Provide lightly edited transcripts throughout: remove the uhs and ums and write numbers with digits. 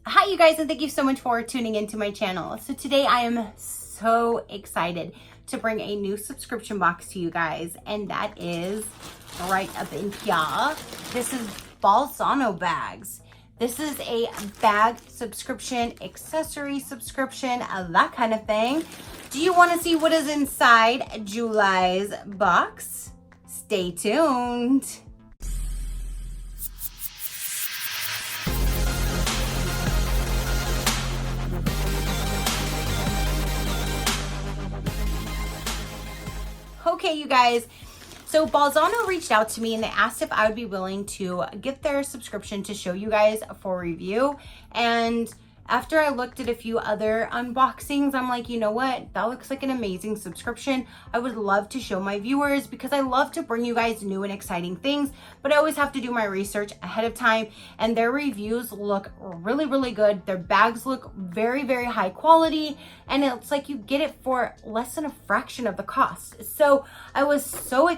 Hi you guys, and thank you so much for tuning into my channel. So today I am so excited to bring a new subscription box to you guys, and that is right up in here. This is BOLZANO bags. This is a bag subscription, accessory subscription, that kind of thing. Do you want to see what is inside July's box? Stay tuned. Okay, you guys, so BOLZANO reached out to me and they asked if I would be willing to get their subscription to show you guys for review. And after I looked at a few other unboxings, I'm like, you know what? That looks like an amazing subscription. I would love to show my viewers because I love to bring you guys new and exciting things, but I always have to do my research ahead of time, and their reviews look really, really good. Their bags look very, very high quality, and it's like you get it for less than a fraction of the cost. So I was so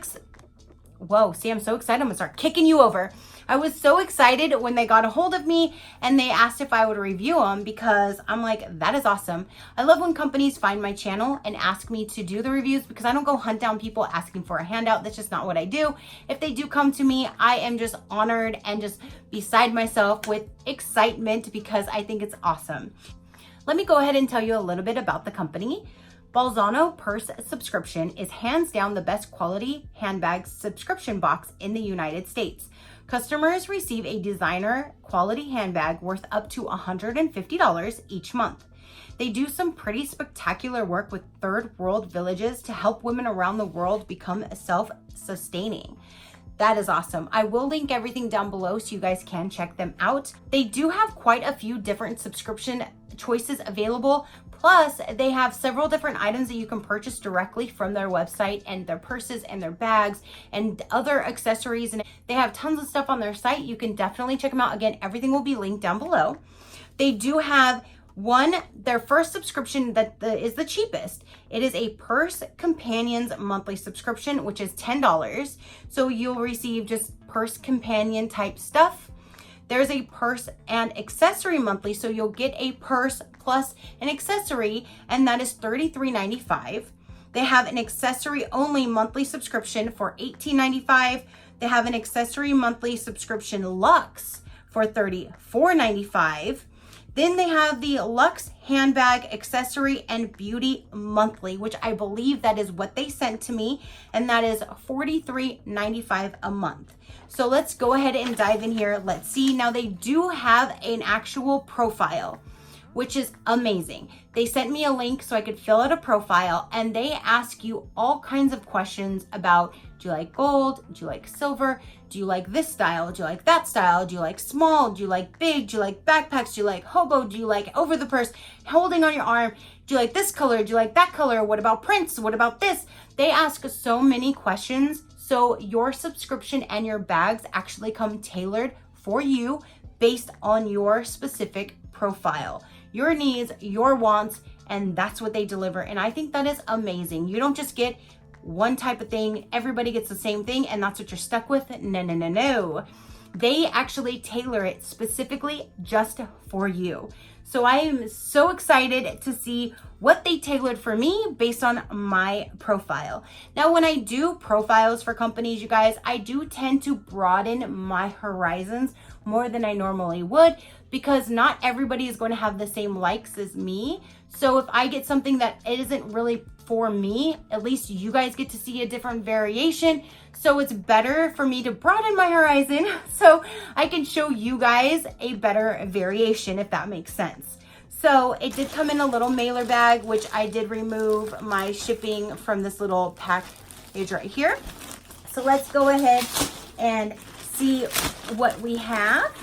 whoa, see, I'm so excited. I'm gonna start kicking you over. I was so excited when they got a hold of me and they asked if I would review them, because I'm like, that is awesome. I love when companies find my channel and ask me to do the reviews, because I don't go hunt down people asking for a handout. That's just not what I do. If they do come to me, I am just honored and just beside myself with excitement because I think it's awesome. Let me go ahead and tell you a little bit about the company. BOLZANO Purse Subscription is hands down the best quality handbag subscription box in the United States. Customers receive a designer quality handbag worth up to $150 each month. They do some pretty spectacular work with third world villages to help women around the world become self-sustaining. That is awesome. I will link everything down below so you guys can check them out. They do have quite a few different subscription choices available. Plus, they have several different items that you can purchase directly from their website, and their purses and their bags and other accessories. And they have tons of stuff on their site. You can definitely check them out. Again, everything will be linked down below. They do have their first subscription that is the cheapest. It is a Purse Companions monthly subscription, which is $10. So you'll receive just purse companion type stuff. There's a purse and accessory monthly, so you'll get a purse plus an accessory, and that is $33.95. They have an accessory only monthly subscription for $18.95. They have an accessory monthly subscription luxe for $34.95. Then they have the Luxe Handbag Accessory and Beauty Monthly, which I believe that is what they sent to me, and that is $43.95 a month. So let's go ahead and dive in here. Let's see. Now they do have an actual profile, which is amazing. They sent me a link so I could fill out a profile, and they ask you all kinds of questions about, do you like gold? Do you like silver? Do you like this style? Do you like that style? Do you like small? Do you like big? Do you like backpacks? Do you like hobo? Do you like over the purse, holding on your arm? Do you like this color? Do you like that color? What about prints? What about this? They ask so many questions. So your subscription and your bags actually come tailored for you based on your specific profile, your needs, your wants, and that's what they deliver. And I think that is amazing. You don't just get one type of thing, everybody gets the same thing, and that's what you're stuck with. No, no, no, no. They actually tailor it specifically just for you. So I am so excited to see what they tailored for me based on my profile. Now, when I do profiles for companies, you guys, I do tend to broaden my horizons more than I normally would, because not everybody is going to have the same likes as me. So if I get something that isn't really for me, at least you guys get to see a different variation. So it's better for me to broaden my horizon so I can show you guys a better variation, if that makes sense. So it did come in a little mailer bag, which I did remove my shipping from this little package right here. So let's go ahead and see what we have.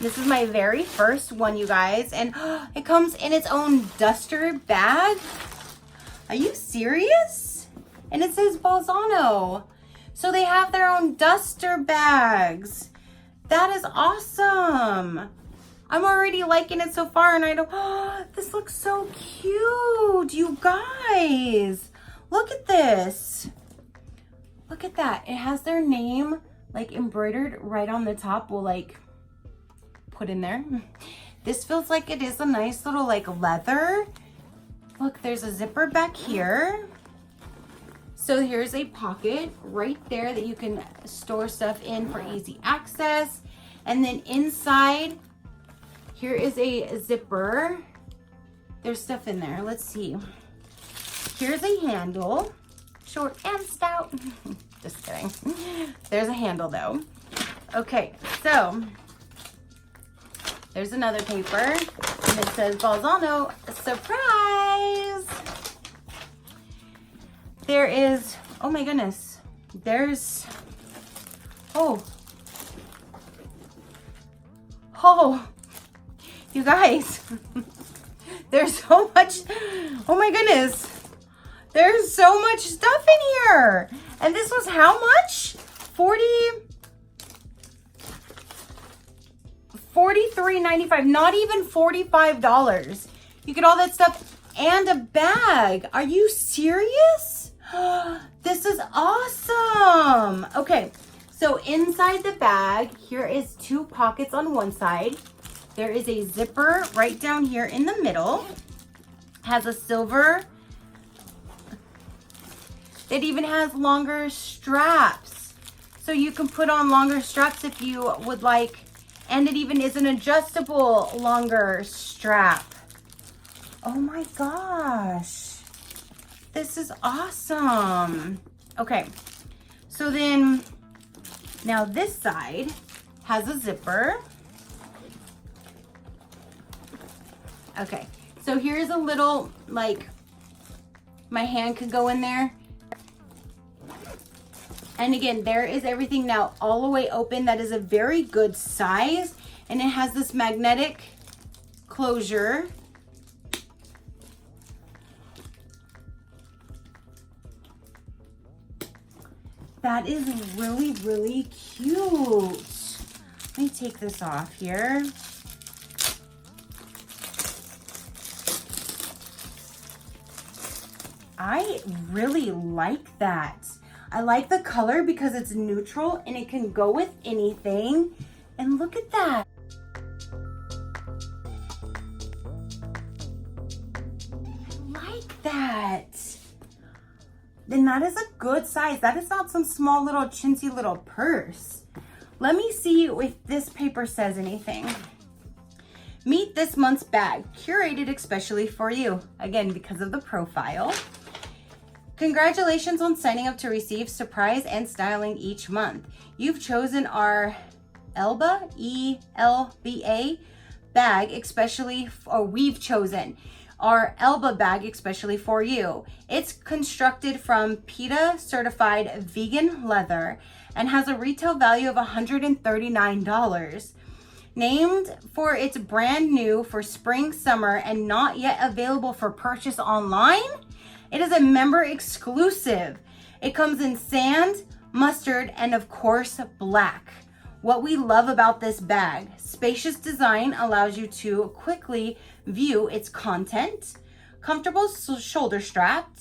This is my very first one, you guys, and it comes in its own duster bag. Are you serious? And it says BOLZANO. So they have their own duster bags. That is awesome. I'm already liking it so far, and I don't, this looks so cute, you guys. Look at this. Look at that. It has their name like embroidered right on the top. Well, like, put in there. This feels like it is a nice little like leather. Look, there's a zipper back here. So here's a pocket right there that you can store stuff in for easy access. And then inside, here is a zipper. There's stuff in there. Let's see. Here's a handle, short and stout. Just kidding. There's a handle though. Okay, so there's another paper and it says BOLZANO surprise. There is, oh my goodness, there's, oh, you guys, there's so much, oh my goodness, there's so much stuff in here. And this was how much? $43.95, not even $45. You get all that stuff and a bag. Are you serious? This is awesome. Okay, so inside the bag, here is 2 pockets on one side. There is a zipper right down here in the middle. Has a silver. It even has longer straps. So you can put on longer straps if you would like. And it even is an adjustable longer strap. Oh my gosh. This is awesome. Okay, so then now this side has a zipper. Okay, so here's a little, like, my hand could go in there. And again, there is everything now all the way open. That is a very good size. And it has this magnetic closure. That is really, really cute. Let me take this off here. I really like that. I like the color because it's neutral and it can go with anything. And look at that. I like that. Then that is a good size. That is not some small little chintzy little purse. Let me see if this paper says anything. Meet this month's bag, curated especially for you. Again, because of the profile. Congratulations on signing up to receive surprise and styling each month. You've chosen our Elba, E-L-B-A bag, we've chosen our Elba bag especially for you. It's constructed from PETA certified vegan leather and has a retail value of $139. Named for its brand new for spring, summer, and not yet available for purchase online, it is a member exclusive. It comes in sand, mustard, and of course, black. What we love about this bag, spacious design allows you to quickly view its content, comfortable shoulder strap,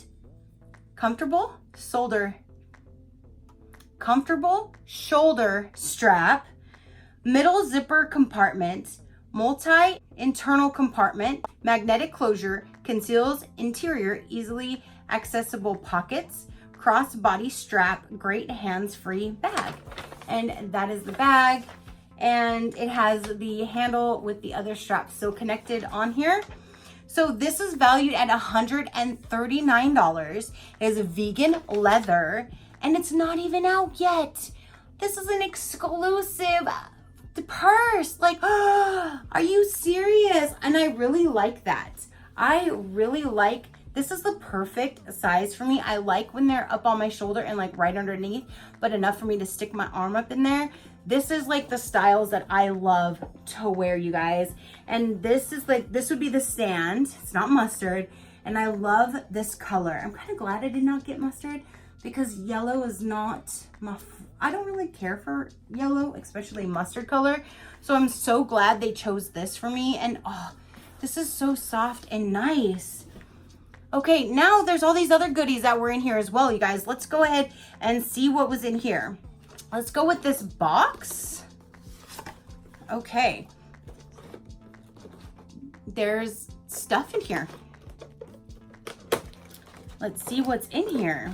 middle zipper compartment, multi-internal compartment, magnetic closure, conceals interior, easily accessible pockets, cross-body strap, great hands-free bag. And that is the bag. And it has the handle with the other straps still connected on here. So this is valued at $139. It is vegan leather and it's not even out yet. This is an exclusive purse. Like, are you serious? And I really like that. I really like, this is the perfect size for me. I like when they're up on my shoulder and like right underneath, but enough for me to stick my arm up in there. This is like the styles that I love to wear, you guys. And this is like, this would be the sand. It's not mustard. And I love this color. I'm kind of glad I did not get mustard because yellow is not I don't really care for yellow, especially mustard color. So I'm so glad they chose this for me. And oh, this is so soft and nice. Okay, now there's all these other goodies that were in here as well, you guys. Let's go ahead and see what was in here. Let's go with this box. Okay, there's stuff in here. Let's see what's in here.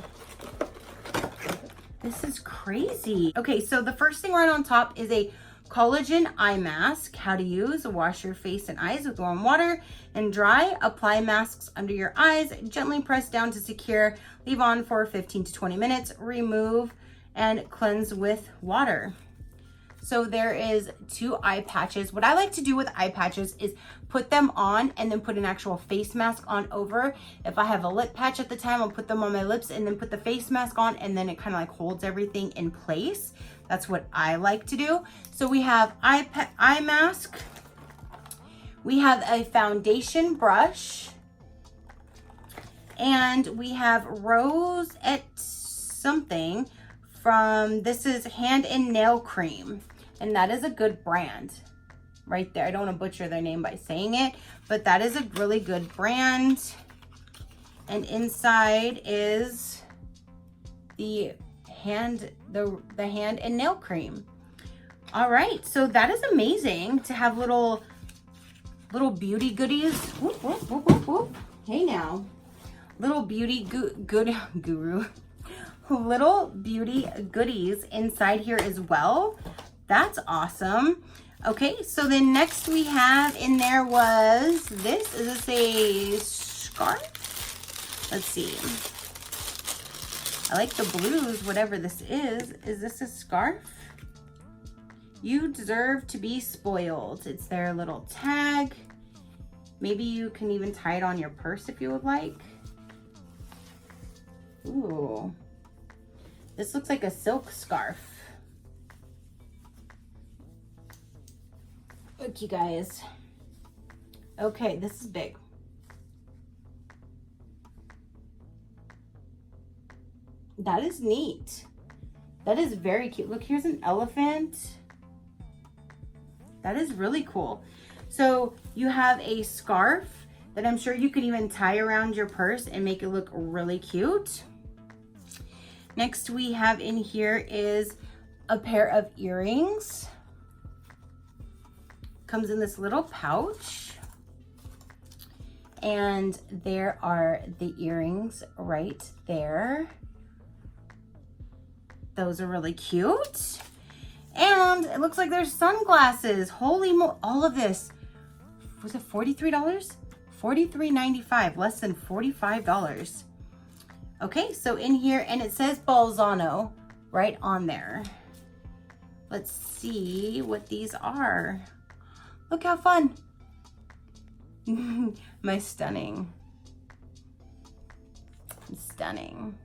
This is crazy. Okay, so the first thing right on top is a Collagen Eye Mask. How to use: wash your face and eyes with warm water and dry. Apply masks under your eyes. Gently press down to secure. Leave on for 15 to 20 minutes. Remove and cleanse with water. So there is 2 eye patches. What I like to do with eye patches is put them on and then put an actual face mask on over. If I have a lip patch at the time, I'll put them on my lips and then put the face mask on, and then it kind of like holds everything in place. That's what I like to do. So we have eye mask. We have a foundation brush. And we have Rose at something from, this is Hand and Nail Cream. And that is a good brand right there. I don't want to butcher their name by saying it, but that is a really good brand. And inside is the hand and nail cream. All right, so that is amazing to have little beauty goodies. Whoop, whoop, whoop, whoop, whoop. Hey now, little beauty guru. Little beauty goodies inside here as well. That's awesome. Okay, so then next we have in there was this. Is this a scarf? Let's see. I like the blues, whatever this is. Is this a scarf? You deserve to be spoiled. It's their little tag. Maybe you can even tie it on your purse if you would like. Ooh. This looks like a silk scarf. Look, you guys. Okay, this is big. That is neat. That is very cute. Look, here's an elephant. That is really cool. So you have a scarf that I'm sure you can even tie around your purse and make it look really cute. Next we have in here is a pair of earrings. Comes in this little pouch. And there are the earrings right there. Those are really cute. And it looks like there's sunglasses. Holy mo, all of this. Was it $43? $43.95, less than $45. Okay, so in here, and it says BOLZANO right on there. Let's see what these are. Look how fun. My stunning. Stunning.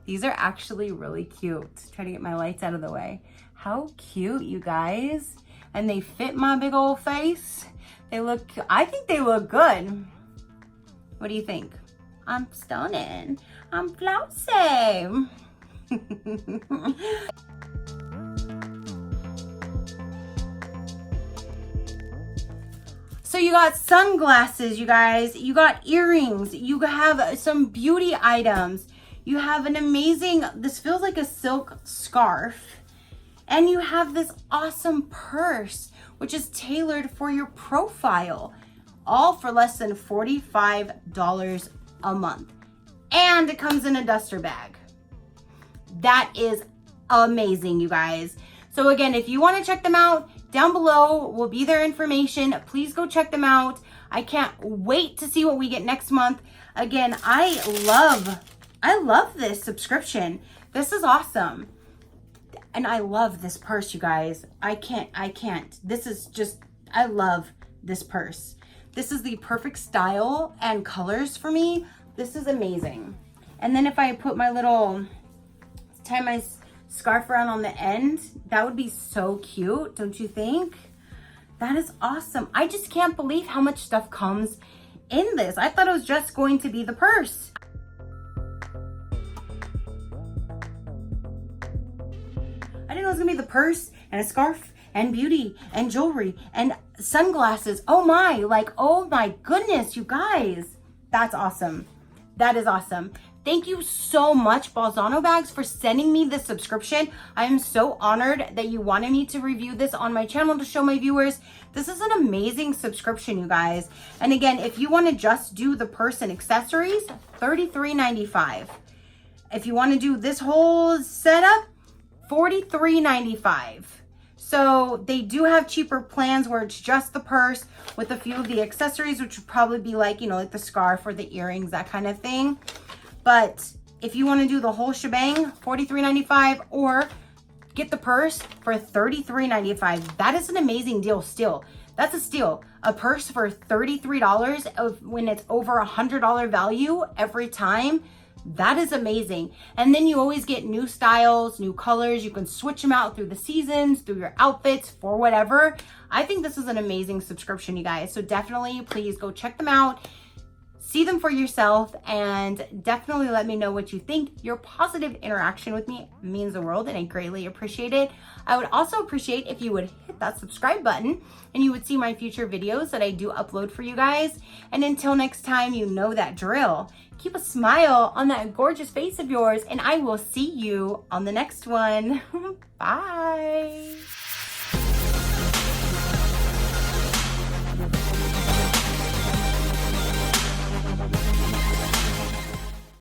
These are actually really cute. Try to get my lights out of the way. How cute, you guys. And they fit my big old face. They look, I think they look good. What do you think? I'm stunning. I'm flousy. So you got sunglasses, you guys. You got earrings. You have some beauty items. You have an amazing, this feels like a silk scarf. And you have this awesome purse, which is tailored for your profile. All for less than $45 a month. And it comes in a duster bag. That is amazing, you guys. So again, if you want to check them out, down below will be their information. Please go check them out. I can't wait to see what we get next month. Again, I love this subscription. This is awesome. And I love this purse, you guys. I can't. This is just, I love this purse. This is the perfect style and colors for me. This is amazing. And then if I put my little, tie my scarf around on the end, that would be so cute, don't you think? That is awesome. I just can't believe how much stuff comes in this. I thought it was just going to be the purse. I didn't know it was gonna be the purse and a scarf and beauty and jewelry and sunglasses. Oh my, like, oh my goodness, you guys. That's awesome. That is awesome. Thank you so much, BOLZANO Bags, for sending me this subscription. I am so honored that you wanted me to review this on my channel to show my viewers. This is an amazing subscription, you guys. And again, if you want to just do the purse and accessories, $33.95. If you want to do this whole setup, $43.95. So they do have cheaper plans where it's just the purse with a few of the accessories, which would probably be like, you know, like the scarf or the earrings, that kind of thing. But if you want to do the whole shebang, $43.95, or get the purse for $33.95. That is an amazing deal still. That's a steal. A purse for $33 when it's over $100 value every time. That is amazing. And then you always get new styles, new colors. You can switch them out through the seasons, through your outfits, for whatever. I think this is an amazing subscription, you guys. So definitely, please go check them out. See them for yourself, and definitely let me know what you think. Your positive interaction with me means the world, and I greatly appreciate it. I would also appreciate if you would hit that subscribe button and you would see my future videos that I do upload for you guys. And until next time, you know that drill. Keep a smile on that gorgeous face of yours, and I will see you on the next one. Bye.